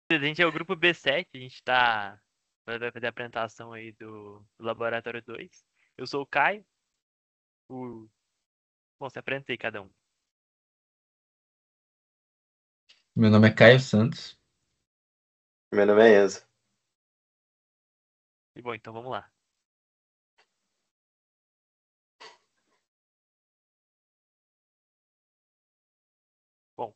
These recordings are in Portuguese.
A gente é o grupo B7, a gente vai fazer a apresentação aí do Laboratório 2. Eu sou o Caio, o... Bom, se apresentei cada um. Meu nome é Caio Santos. Meu nome é Enzo. E bom, então vamos lá. Bom,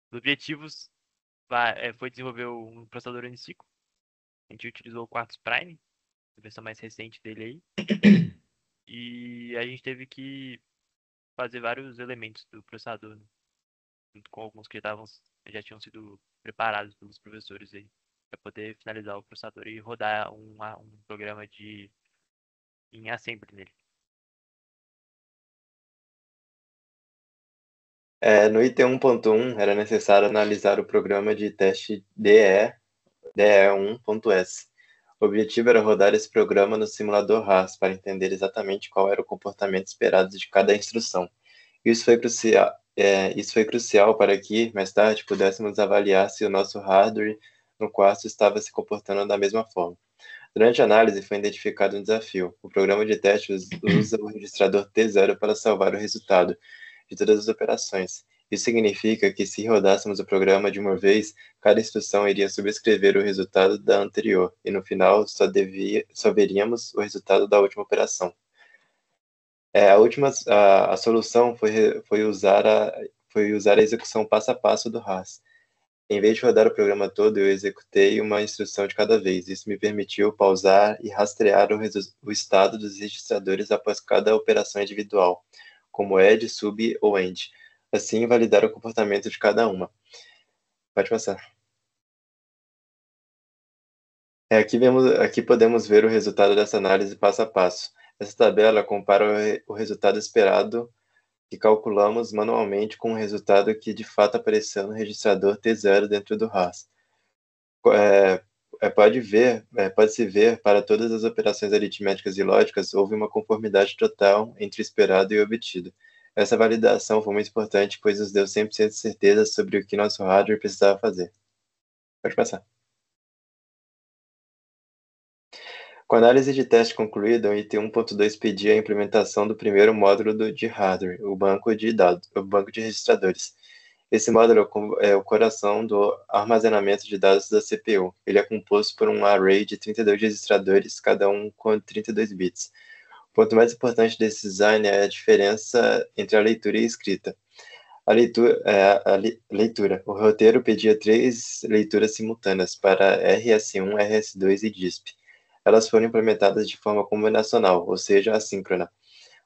os objetivos foi desenvolver um processador Unifico. A gente utilizou o Quartz Prime, a versão mais recente dele aí. E a gente teve que fazer vários elementos do processador, né? Junto com alguns que já tinham sido preparados pelos professores aí, para poder finalizar o processador e rodar um programa em assembly nele. No item 1.1 era necessário analisar o programa de teste DE1.S. O objetivo era rodar esse programa no simulador RAS para entender exatamente qual era o comportamento esperado de cada instrução. Isso foi crucial para que, mais tarde, pudéssemos avaliar se o nosso hardware no quarto estava se comportando da mesma forma. Durante a análise, foi identificado um desafio. O programa de teste usa o registrador T0 para salvar o resultado de todas as operações. Isso significa que, se rodássemos o programa de uma vez, cada instrução iria subscrever o resultado da anterior, e no final só veríamos o resultado da última operação. A solução foi usar a execução passo a passo do RAS. Em vez de rodar o programa todo, eu executei uma instrução de cada vez. Isso me permitiu pausar e rastrear o estado dos registradores após cada operação individual, como add, sub ou end. Assim, validar o comportamento de cada uma. Pode passar. Aqui podemos ver o resultado dessa análise passo a passo. Essa tabela compara o resultado esperado que calculamos manualmente com o resultado que de fato apareceu no registrador T0 dentro do RAS. Pode-se ver, para todas as operações aritméticas e lógicas, houve uma conformidade total entre o esperado e o obtido. Essa validação foi muito importante, pois nos deu 100% de certeza sobre o que nosso hardware precisava fazer. Pode passar. Com a análise de teste concluída, o item 1.2 pedia a implementação do primeiro módulo de hardware, o banco de dados, o banco de registradores. Esse módulo é o coração do armazenamento de dados da CPU. Ele é composto por um array de 32 registradores, cada um com 32 bits. O ponto mais importante desse design é a diferença entre a leitura e a escrita. Leitura. O roteiro pedia 3 leituras simultâneas para RS1, RS2 e DISP. Elas foram implementadas de forma combinacional, ou seja, assíncrona.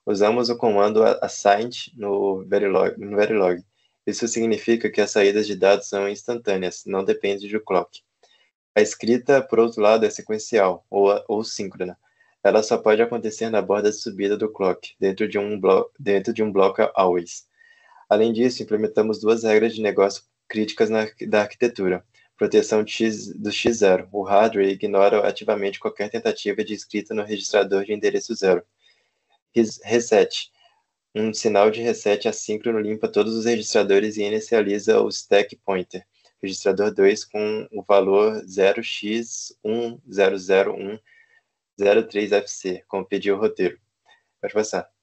Usamos o comando assign no Verilog. Isso significa que as saídas de dados são instantâneas, não dependem do clock. A escrita, por outro lado, é sequencial, ou síncrona. Ela só pode acontecer na borda de subida do clock, dentro de um bloco always. Além disso, implementamos 2 regras de negócio críticas da arquitetura. Proteção do X0. O hardware ignora ativamente qualquer tentativa de escrita no registrador de endereço zero. Reset. Um sinal de reset assíncrono limpa todos os registradores e inicializa o stack pointer, registrador 2 com o valor 0x100103FC, como pediu o roteiro. Pode passar.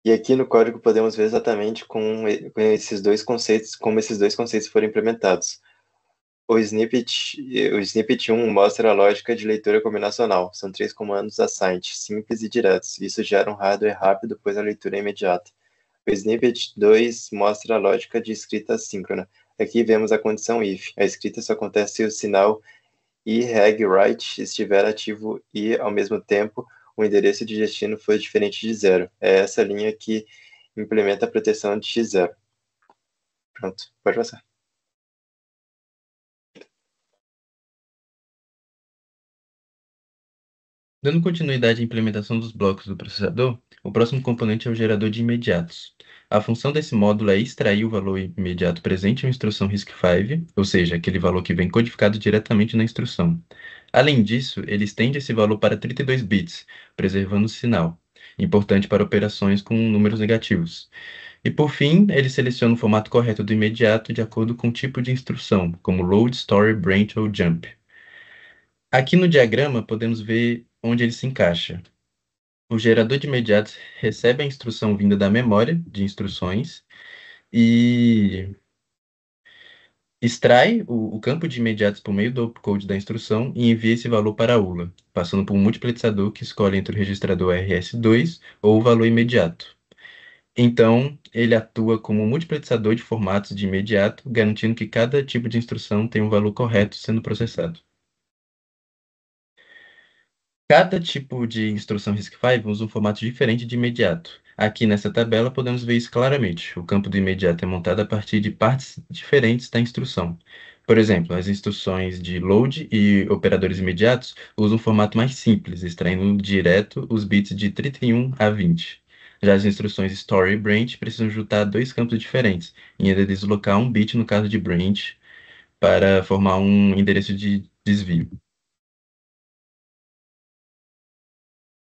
E aqui no código podemos ver exatamente como esses dois conceitos foram implementados. O snippet 1 mostra a lógica de leitura combinacional. São 3 comandos assign, simples e diretos. Isso gera um hardware rápido, pois a leitura é imediata. O snippet 2 mostra a lógica de escrita assíncrona. Aqui vemos a condição if. A escrita só acontece se o sinal write estiver ativo e, ao mesmo tempo, o endereço de destino for diferente de zero. É essa linha que implementa a proteção de X0. Pronto, pode passar. Dando continuidade à implementação dos blocos do processador, o próximo componente é o gerador de imediatos. A função desse módulo é extrair o valor imediato presente em uma instrução RISC-V, ou seja, aquele valor que vem codificado diretamente na instrução. Além disso, ele estende esse valor para 32 bits, preservando o sinal. importante para operações com números negativos. E por fim, ele seleciona o formato correto do imediato de acordo com o tipo de instrução, como load, store, branch ou jump. Aqui no diagrama podemos ver onde ele se encaixa. O gerador de imediatos recebe a instrução vinda da memória de instruções e extrai o campo de imediatos por meio do opcode da instrução e envia esse valor para a ULA, passando por um multiplexador que escolhe entre o registrador RS2 ou o valor imediato. Então, ele atua como um multiplexador de formatos de imediato, garantindo que cada tipo de instrução tem um valor correto sendo processado. Cada tipo de instrução RISC-V usa um formato diferente de imediato. Aqui nessa tabela podemos ver isso claramente. O campo do imediato é montado a partir de partes diferentes da instrução. Por exemplo, as instruções de load e operadores imediatos usam um formato mais simples, extraindo direto os bits de 31 a 20. Já as instruções store e branch precisam juntar dois campos diferentes, e ainda deslocar um bit no caso de branch para formar um endereço de desvio.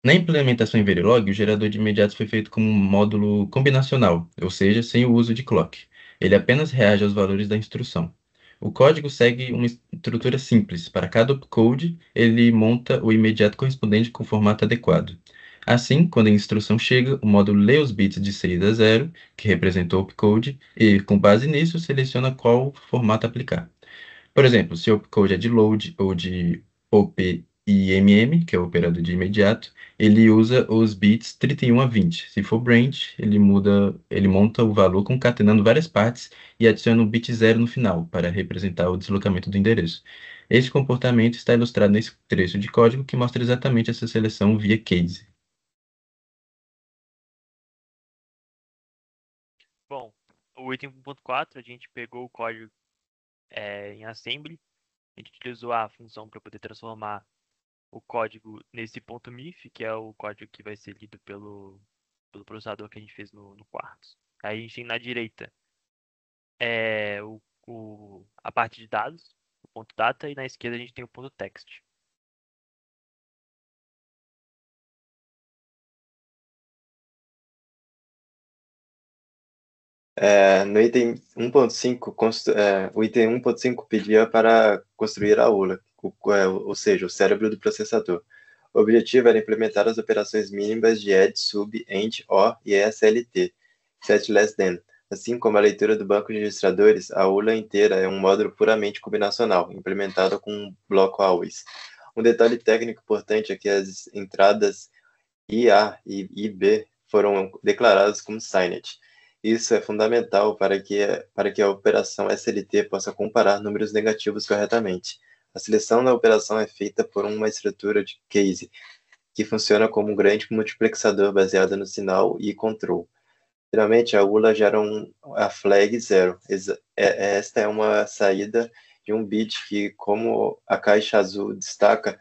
Na implementação em Verilog, o gerador de imediatos foi feito como um módulo combinacional, ou seja, sem o uso de clock. Ele apenas reage aos valores da instrução. O código segue uma estrutura simples. Para cada opcode, ele monta o imediato correspondente com o formato adequado. Assim, quando a instrução chega, o módulo lê os bits de 6 a 0, que representou o opcode, e, com base nisso, seleciona qual formato aplicar. Por exemplo, se o opcode é de load ou de OPIMM, que é o operador de imediato, ele usa os bits 31 a 20. Se for branch, ele monta o valor concatenando várias partes e adiciona um bit 0 no final, para representar o deslocamento do endereço. Esse comportamento está ilustrado nesse trecho de código que mostra exatamente essa seleção via case. Bom, o item 1.4 a gente pegou o código em assembly. A gente utilizou a função para poder transformar o código nesse ponto .mif, que é o código que vai ser lido pelo processador que a gente fez no Quartz. Aí a gente tem na direita a parte de dados, o ponto data, e na esquerda a gente tem o ponto text. No item 1.5, o item 1.5 pedia para construir a ULA, ou seja, o cérebro do processador. O objetivo era implementar as operações mínimas de add, sub, end, or e SLT, set less than. Assim como a leitura do banco de registradores, a ULA inteira é um módulo puramente combinacional, implementado com um bloco always. Um detalhe técnico importante é que as entradas IA e IB foram declaradas como signed. Isso é fundamental para que a operação SLT possa comparar números negativos corretamente. A seleção da operação é feita por uma estrutura de case, que funciona como um grande multiplexador baseado no sinal e control. Geralmente, a ULA gera a flag 0. Esta é uma saída de um bit que, como a caixa azul destaca,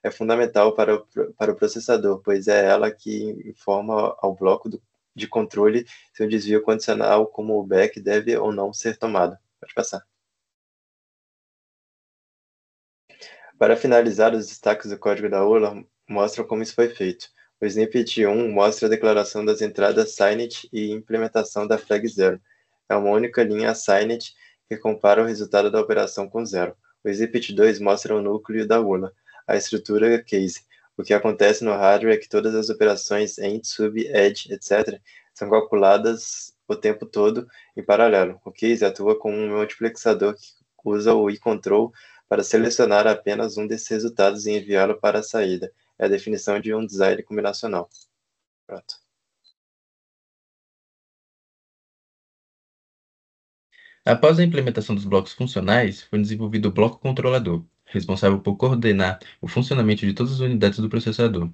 é fundamental para o processador, pois é ela que informa ao bloco de controle se um desvio condicional como o back deve ou não ser tomado. Pode passar. Para finalizar, os destaques do código da ULA mostram como isso foi feito. O snippet 1 mostra a declaração das entradas signed e implementação da flag 0. É uma única linha signed que compara o resultado da operação com 0. O snippet 2 mostra o núcleo da ULA, a estrutura case. O que acontece no hardware é que todas as operações end, sub, edge, etc., são calculadas o tempo todo em paralelo. O case atua como um multiplexador que usa o e-control para selecionar apenas um desses resultados e enviá-lo para a saída. É a definição de um design combinacional. Pronto. Após a implementação dos blocos funcionais, foi desenvolvido o bloco controlador, responsável por coordenar o funcionamento de todas as unidades do processador.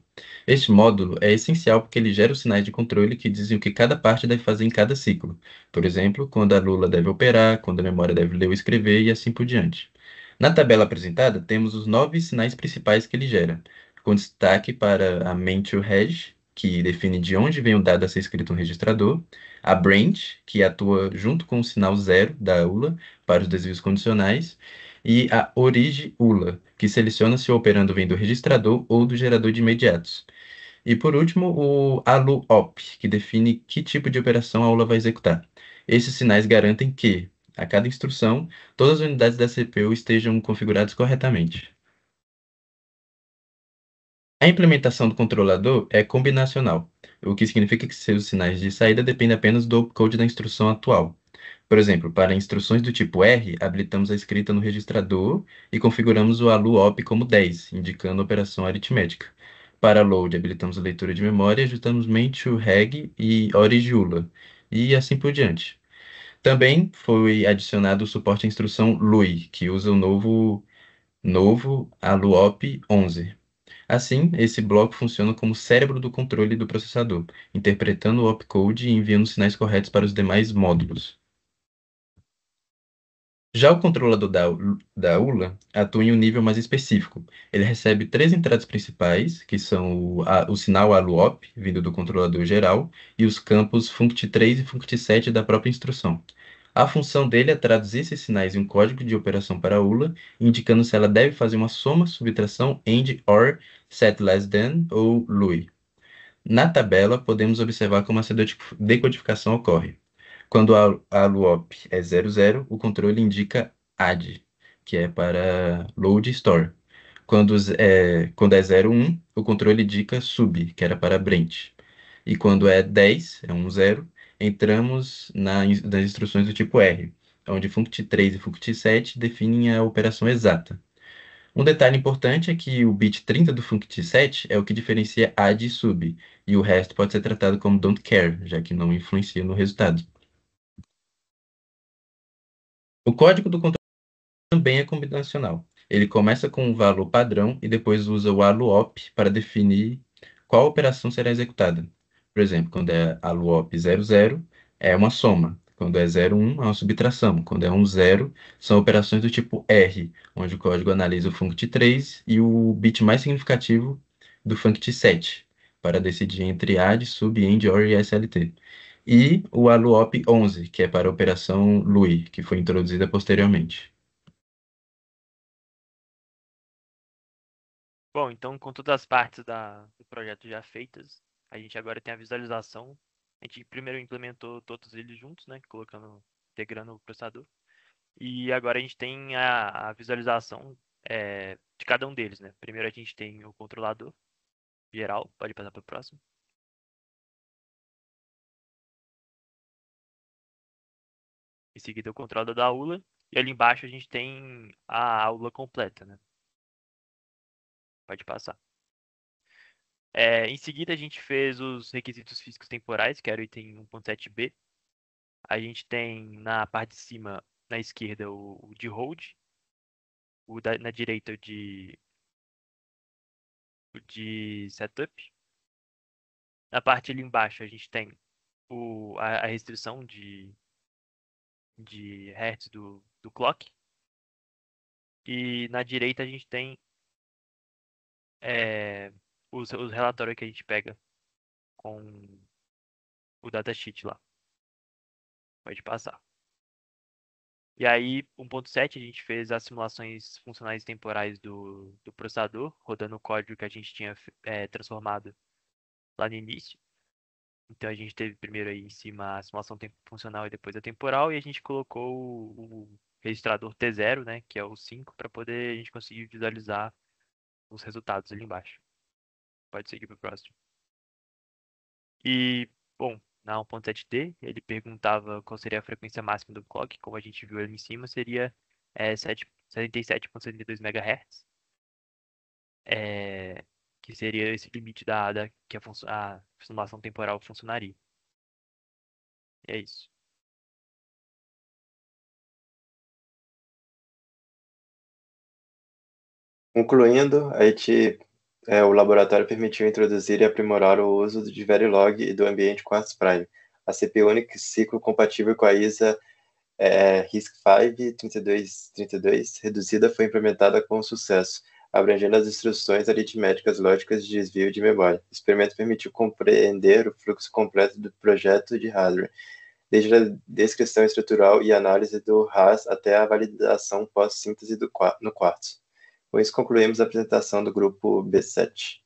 Este módulo é essencial porque ele gera os sinais de controle que dizem o que cada parte deve fazer em cada ciclo. Por exemplo, quando a lula deve operar, quando a memória deve ler ou escrever e assim por diante. Na tabela apresentada, temos os 9 sinais principais que ele gera, com destaque para a main to hash, que define de onde vem o dado a ser escrito no registrador, a branch, que atua junto com o sinal 0 da ULA para os desvios condicionais, e a origem ULA, que seleciona se o operando vem do registrador ou do gerador de imediatos. E por último, o ALU-OP, que define que tipo de operação a aula vai executar. Esses sinais garantem que, a cada instrução, todas as unidades da CPU estejam configuradas corretamente. A implementação do controlador é combinacional, o que significa que seus sinais de saída dependem apenas do opcode da instrução atual. Por exemplo, para instruções do tipo R, habilitamos a escrita no registrador e configuramos o ALU-OP como 10, indicando a operação aritmética. Para load, habilitamos a leitura de memória e ajustamos main to reg e origula, e assim por diante. Também foi adicionado o suporte à instrução LUI, que usa o novo ALU-OP 11. Assim, esse bloco funciona como cérebro do controle do processador, interpretando o opcode e enviando sinais corretos para os demais módulos. Já o controlador da ULA atua em um nível mais específico. Ele recebe três entradas principais, que são o sinal ALU-OP, vindo do controlador geral, e os campos funct3 e funct7 da própria instrução. A função dele é traduzir esses sinais em um código de operação para a ULA, indicando se ela deve fazer uma soma, subtração, AND, OR, set less than ou LUI. Na tabela, podemos observar como essa decodificação ocorre. Quando a LUOP é 00, o controle indica ADD, que é para Load Store. Quando é 01, o controle indica SUB, que era para Branch. E quando é 10, é 10, entramos nas instruções do tipo R, onde funct3 e funct7 definem a operação exata. Um detalhe importante é que o bit 30 do funct7 é o que diferencia ADD e SUB, e o resto pode ser tratado como don't care, já que não influencia no resultado. O código do controle também é combinacional. Ele começa com um valor padrão e depois usa o ALU-OP para definir qual operação será executada. Por exemplo, quando é ALU-OP 00, é uma soma. Quando é 01, é uma subtração. Quando é 10, são operações do tipo R, onde o código analisa o funct3 e o bit mais significativo do funct7, para decidir entre ADD, SUB, AND, OR e SLT. E o ALU-OP 11, que é para a operação LUI, que foi introduzida posteriormente. Bom, então com todas as partes do projeto já feitas, a gente agora tem a visualização. A gente primeiro implementou todos eles juntos, né? Integrando o processador. E agora a gente tem a visualização de cada um deles, né? Primeiro a gente tem o controlador geral, pode passar para o próximo. Em seguida o controlador da aula. E ali embaixo a gente tem a aula completa, né? Pode passar. Em seguida a gente fez os requisitos físicos temporais, que era o item 1.7b. A gente tem na parte de cima, na esquerda, o de hold. Na direita o de setup. Na parte ali embaixo a gente tem a restrição de hertz do clock. E na direita a gente tem os relatórios que a gente pega com o datasheet lá. Pode passar. E aí, 1.7, a gente fez as simulações funcionais temporais do processador, rodando o código que a gente tinha transformado lá no início. Então a gente teve primeiro aí em cima a simulação funcional e depois a temporal, e a gente colocou o registrador T0, né, que é o 5, para poder a gente conseguir visualizar os resultados ali embaixo. Pode seguir para o próximo. E, bom, na 1.7D, ele perguntava qual seria a frequência máxima do clock, como a gente viu ali em cima, seria 77,72 MHz, que seria esse limite que a simulação temporal funcionaria. E é isso. Concluindo, o laboratório permitiu introduzir e aprimorar o uso de Verilog e do ambiente Quartz Prime. A CPU Uniciclo compatível com a ISA RISC-V 3232 reduzida foi implementada com sucesso, abrangendo as instruções aritméticas lógicas de desvio de memória. O experimento permitiu compreender o fluxo completo do projeto de hardware, desde a descrição estrutural e análise do RAS até a validação pós-síntese no Quartz. Com isso, concluímos a apresentação do grupo B7.